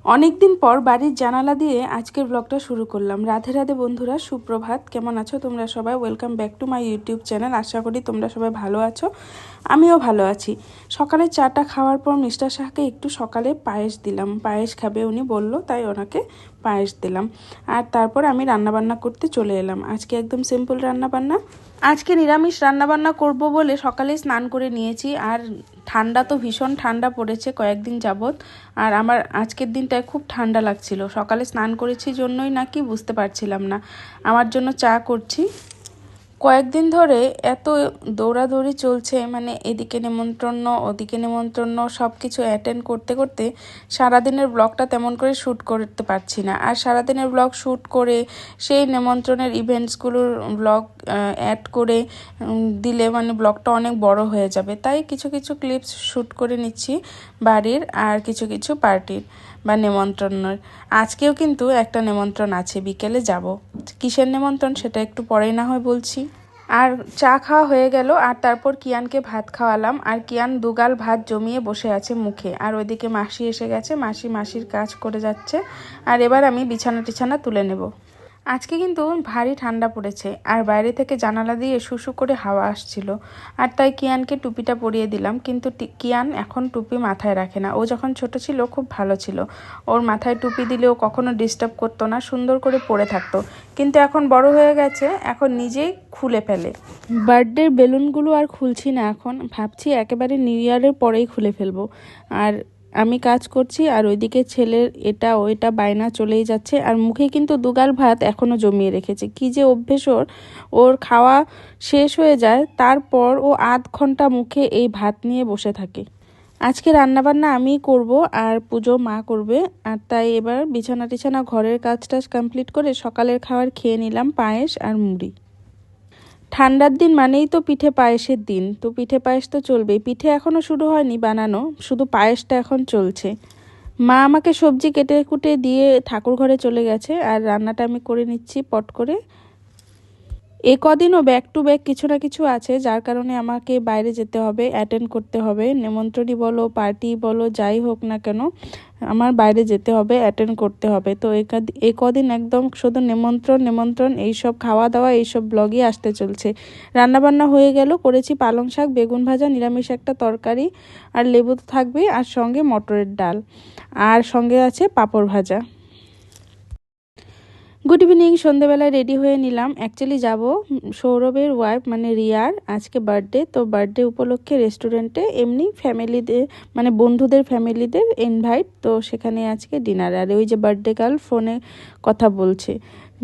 অনেক দিন পর বাড়ির জানালা দিয়ে আজকের ব্লগটা শুরু করলাম। রাধে রাধে বন্ধুরা, সুপ্রভাত। কেমন আছো তোমরা সবাই? Welcome back to my YouTube channel. আশা করি তোমরা সবাই ভালো আছো, আমিও ভালো আছি। সকালে চাটা খাওয়ার পর মিস্টার শাহকে একটু সকালে পায়েস দিলাম। পায়েস খাবে উনি বলল, তাই ওনাকে পায়েস দিলাম। আর তারপর আমি রান্নাবান্না করতে চলে এলাম। আজকে একদম সিম্পল রান্নাবান্না। আজকে নিরামিষ রান্নাবান্না করব বলে সকালেই স্নান করে নিয়েছি। আর ঠান্ডা তো ভীষণ ঠান্ডা পড়েছে কয়েকদিন যাবত। আর আমার আজকের দিনটায় খুব ঠান্ডা লাগছিল। সকালে স্নান করেছি জন্যই নাকি বুঝতে পারছিলাম না। আমার জন্য চা করছি। কয়েকদিন ধরে এত দৌড়াদৌড়ি চলছে, মানে এদিকে নেমন্ত্রণ ওদিকে নেমন্ত্রণ, সব কিছু অ্যাটেন্ড করতে করতে সারাদিনের ব্লগটা তেমন করে শ্যুট করতে পারছি না। আর সারাদিনের ব্লগ শ্যুট করে সেই নেমন্ত্রণের ইভেন্টসগুলোর ব্লগ অ্যাড করে দিলে মানে ব্লগটা অনেক বড় হয়ে যাবে। তাই কিছু কিছু ক্লিপস শ্যুট করে নিচ্ছি বাড়ির, আর কিছু কিছু পার্টির বা নেমন্ত্রণের। আজকেও কিন্তু একটা নেমন্ত্রণ আছে, বিকেলে যাব। কিসের নেমন্ত্রণ সেটা একটু পরেই না হয় বলছি। আর চা খাওয়া হয়ে গেল, আর তারপর কিয়ানকে ভাত খাওয়ালাম। আর কিয়ান দুগাল ভাত জমিয়ে বসে আছে মুখে। আর ওইদিকে মাসি এসে গেছে, মাসির কাজ করে যাচ্ছে। আর এবার আমি বিছানা টিছানা তুলে নেব। আজকে কিন্তু ভারী ঠান্ডা পড়েছে, আর বাইরে থেকে জানালা দিয়ে শুশু করে হাওয়া আসছিল। আর তাই কিয়ানকে টুপিটা পরিয়ে দিলাম। কিন্তু কিয়ান এখন টুপি মাথায় রাখে না। ও যখন ছোট ছিল খুব ভালো ছিল, ওর মাথায় টুপি দিলেও কখনো ডিস্টার্ব করতো না, সুন্দর করে পরে থাকতো। কিন্তু এখন বড় হয়ে গেছে, এখন নিজেই খুলে ফেলে। বার্থডের বেলুনগুলো আর খুলছি না, এখন ভাবছি একেবারে নিউ ইয়ারের পরেই খুলে ফেলবো। আর আমি কাজ করছি, আর ওইদিকে ছেলের এটা ওইটা বায়না চলেই যাচ্ছে। আর মুখে কিন্তু দুগাল ভাত এখনও জমিয়ে রেখেছে। কি যে অভ্যেস ওর খাওয়া শেষ হয়ে যায়, তারপর ও আধ ঘন্টা মুখে এই ভাত নিয়ে বসে থাকে। আজকে রান্নাবান্না আমিই করব, আর পুজো মা করবে। আর তাই এবার বিছানা টিছানা ঘরের কাজ টাজ কমপ্লিট করে সকালের খাবার খেয়ে নিলাম, পায়েস আর মুড়ি। ঠান্ডার দিন মানেই তো পিঠে পায়েসের দিন, তো পিঠে পায়েস তো চলবেই। পিঠে এখনও শুরু হয়নি বানানো, শুধু পায়েসটা এখন চলছে। মা আমাকে সবজি কেটে কুটে দিয়ে ঠাকুর ঘরে চলে গেছে, আর রান্নাটা আমি করে নিচ্ছি পট করে। এ কদিনও ব্যাক টু ব্যাক কিছু না কিছু আছে, যার কারণে আমাকে বাইরে যেতে হবে, অ্যাটেন্ড করতে হবে। নেমন্ত্রণই বলো, পার্টি বলো, যাই হোক না কেন, আমার বাইরে যেতে হবে, অ্যাটেন্ড করতে হবে। তো এ কদিন একদম শুধু নেমন্ত্রণ এইসব খাওয়া দাওয়া এইসব ব্লগই আসতে চলছে। রান্নাবান্না হয়ে গেল, করেছি পালং শাক, বেগুন ভাজা, নিরামিষ একটা তরকারি, আর লেবু তো থাকবেই, আর সঙ্গে মটরের ডাল, আর সঙ্গে আছে পাঁপড় ভাজা। Good evening. সন্ধেবেলায় রেডি হয়ে নিলাম। অ্যাকচুয়ালি যাব সৌরভের ওয়াইফ মানে রিয়ার আজকে বার্থডে, তো বার্থডে উপলক্ষে রেস্টুরেন্টে এমনি ফ্যামিলিদের মানে বন্ধুদের ফ্যামিলিদের ইনভাইট, তো সেখানে আজকে ডিনার। আর ওই যে বার্থডে গার্ল ফোনে কথা বলছে,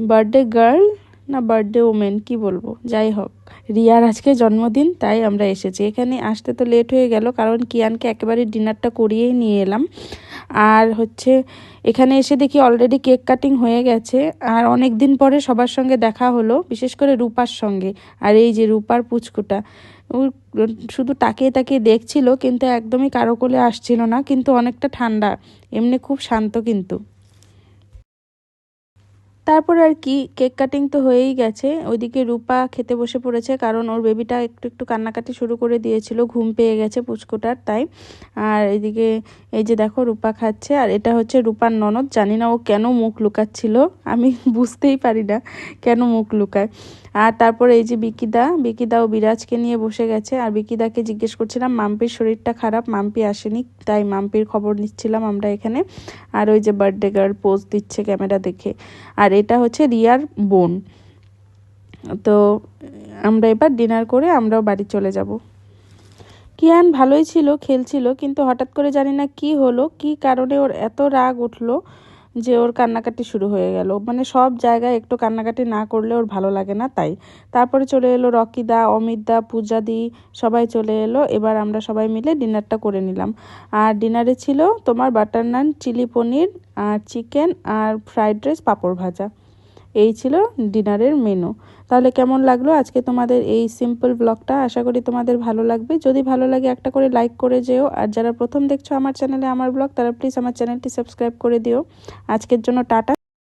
বার্থডে গার্ল না বার্থডে ওমেন কি বলবো, যাই হোক রিয়ার আজকে জন্মদিন, তাই আমরা এসেছি। এখানে আসতে তো লেট হয়ে গেল, কারণ কিয়ানকে একেবারে ডিনারটা করিয়েই নিয়ে এলাম। আর হচ্ছে এখানে এসে দেখি অলরেডি কেক কাটিং হয়ে গেছে। আর অনেক দিন পরে সবার সঙ্গে দেখা হলো, বিশেষ করে রূপার সঙ্গে। আর এই যে রূপার পুচকুটা, ও শুধু তাকিয়ে তাকিয়ে দেখছিল, কিন্তু একদমই কারো কোলে আসছিল না। কিন্তু অনেকটা ঠান্ডা, এমনি খুব শান্ত কিন্তু। তারপর আর কি, কেক কাটিং তো হয়েই গেছে। ওইদিকে রূপা খেতে বসে পড়েছে, কারণ ওর বেবিটা একটু একটু কান্নাকাটি শুরু করে দিয়েছিল, ঘুম পেয়ে গেছে পুচকুটার, তাই। আর এদিকে এই যে দেখো রূপা খাচ্ছে। আর এটা হচ্ছে রূপার ননদ। জানি না ও কেন মুখ লুকাচ্ছিল, আমি বুঝতেই পারি না কেন মুখ লুকায়। আর তারপর এই যে বিকিদা ও বিরাজকে নিয়ে বসে গেছে। আর বিকিদাকে জিজ্ঞেস করছিলাম মাম্পির শরীরটা খারাপ, মাম্পি আসেনি, তাই মাম্পির খবর নিচ্ছিলাম আমরা এখানে। আর ওই যে বার্থডে গার্ল পোজ দিচ্ছে ক্যামেরা দেখে। আর এটা হচ্ছে রিয়ার বোন। তো আমরা এবার ডিনার করে আমরাও বাড়ি চলে যাব। কিয়ান ভালোই ছিল, খেলছিল, কিন্তু হঠাৎ করে জানি না কি হলো, কি কারণে ওর এত রাগ উঠলো যে ওর কান্নাকাটি শুরু হয়ে গেল। মানে সব জায়গায় একটু কান্নাকাটি না করলে ওর ভালো লাগে না, তাই। তারপরে চলে এলো রকিদা, অমিতদা, পূজাদি, সবাই চলে এলো। এবার আমরা সবাই মিলে ডিনারটা করে নিলাম। আর ডিনারে ছিল তোমার বাটার নান, চিলি পনির, আর চিকেন, আর ফ্রাইড রাইস, পাঁপড় ভাজা। এই ছিল ডিনারের মেনু। তাহলে কেমন লাগলো আজকে তোমাদের এই সিম্পল ব্লগটা? আশা করি তোমাদের ভালো লাগবে। যদি ভালো লাগে একটা করে লাইক করে যেও। আর যারা প্রথম দেখছো আমার চ্যানেলে আমার ব্লগ, তারা প্লিজ আমার চ্যানেলটি সাবস্ক্রাইব করে দিও। আজকের জন্য টাটা।